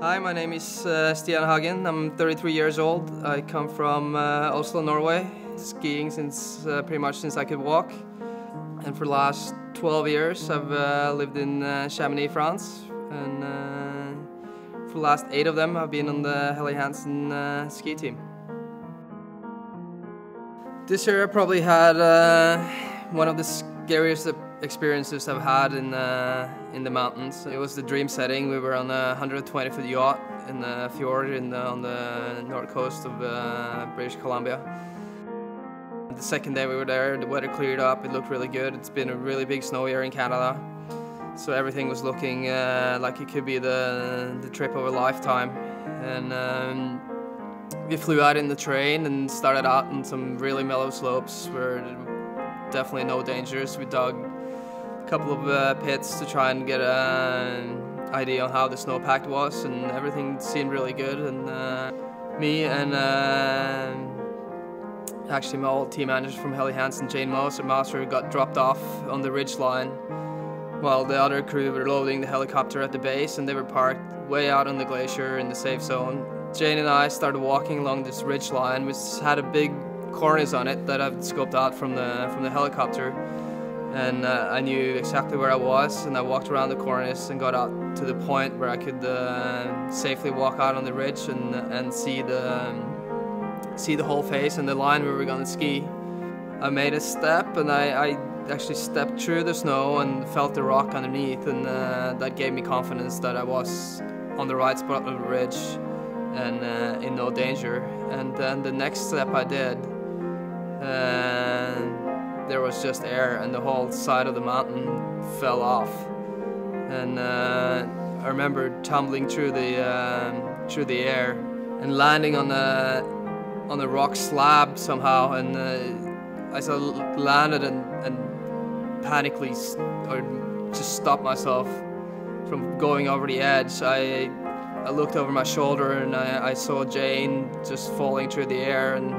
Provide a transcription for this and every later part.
Hi, my name is Stian Hagen. I'm 33 years old. I come from Oslo, Norway, skiing since pretty much since I could walk. And for the last 12 years I've lived in Chamonix, France. And for the last 8 of them I've been on the Helly Hansen ski team. This year I probably had one of the scariest experiences I've had in the mountains. It was the dream setting. We were on a 120-foot yacht in the fjord on the north coast of British Columbia. The second day we were there, the weather cleared up, it looked really good. It's been a really big snow year in Canada, so everything was looking like it could be the trip of a lifetime. And we flew out in the train and started out on some really mellow slopes where definitely no dangers. We dug a couple of pits to try and get an idea on how the snowpack was, and everything seemed really good. And me and actually my old team manager from Helly Hansen, Jane Mauser, got dropped off on the ridge line while the other crew were loading the helicopter at the base, and they were parked way out on the glacier in the safe zone. Jane and I started walking along this ridge line, which had a big cornice on it that I've scoped out from the helicopter, and I knew exactly where I was, and I walked around the cornice and got out to the point where I could safely walk out on the ridge and see the whole face and the line we were going to ski. I made a step, and I actually stepped through the snow and felt the rock underneath, and that gave me confidence that I was on the right spot of the ridge and in no danger. And then the next step I did, there was just air, and the whole side of the mountain fell off. And I remember tumbling through the air and landing on a rock slab somehow, and I sort of landed and panically just stopped myself from going over the edge. I looked over my shoulder and I saw Jane just falling through the air, and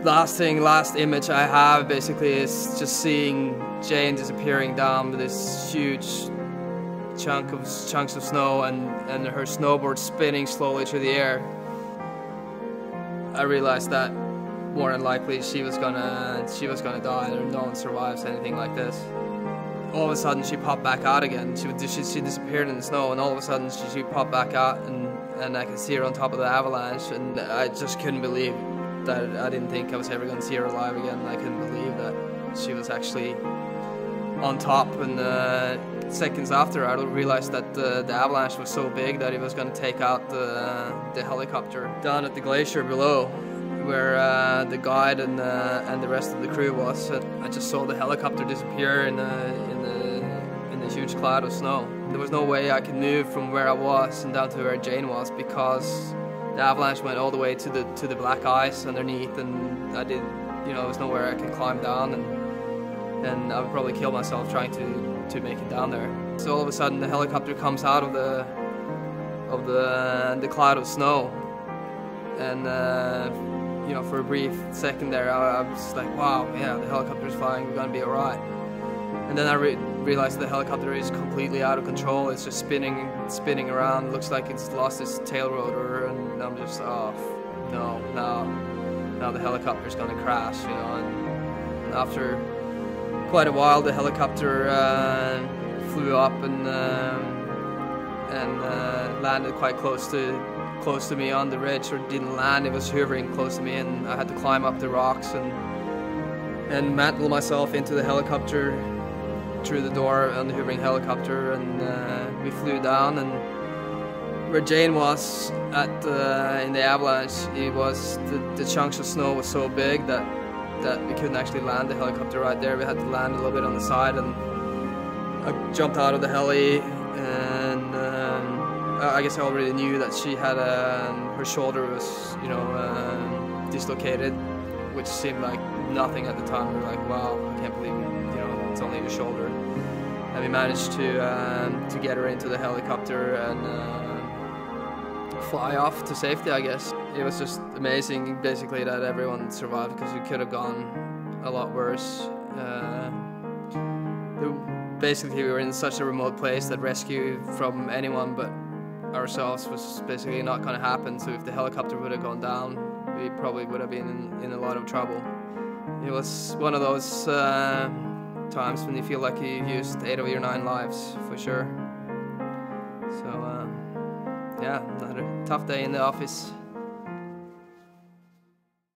last image I have basically is just seeing Jane disappearing down this huge chunks of snow, and her snowboard spinning slowly through the air. I realized that more than likely she was gonna die. No one survives anything like this. All of a sudden she popped back out again. She disappeared in the snow, and all of a sudden she popped back out, and I could see her on top of the avalanche, and I just couldn't believe that. I didn't think I was ever going to see her alive again. I couldn't believe that she was actually on top, and seconds after I realized that the avalanche was so big that it was going to take out the helicopter. Down at the glacier below, where the guide and the rest of the crew was, I just saw the helicopter disappear in the huge cloud of snow. There was no way I could move from where I was and down to where Jane was, because the avalanche went all the way to the black ice underneath, and there was nowhere I could climb down, and I would probably kill myself trying to make it down there. So all of a sudden the helicopter comes out of the cloud of snow, and for a brief second there I was like, wow, yeah, the helicopter's flying, we're gonna be alright. And then I realized the helicopter is completely out of control. It's just spinning around. It looks like it's lost its tail rotor, and I'm just, oh no, now the helicopter's gonna crash, and after quite a while the helicopter flew up and landed quite close to me on the ridge, or didn't land, it was hovering close to me, and I had to climb up the rocks and mantle myself into the helicopter through the door on the hovering helicopter, and we flew down, and where Jane was in the avalanche, it was the chunks of snow was so big that we couldn't actually land the helicopter right there. We had to land a little bit on the side, and I jumped out of the heli, and I guess I already knew that she had her shoulder was dislocated, which seemed like nothing at the time. We were like, wow, I can't believe it's only your shoulder. And we managed to get her into the helicopter and fly off to safety, I guess. It was just amazing basically that everyone survived, because we could have gone a lot worse. Basically we were in such a remote place that rescue from anyone but ourselves was basically not going to happen. So if the helicopter would have gone down, we probably would have been in a lot of trouble. It was one of those times when you feel like you used 8 of your 9 lives, for sure. So, yeah, another tough day in the office.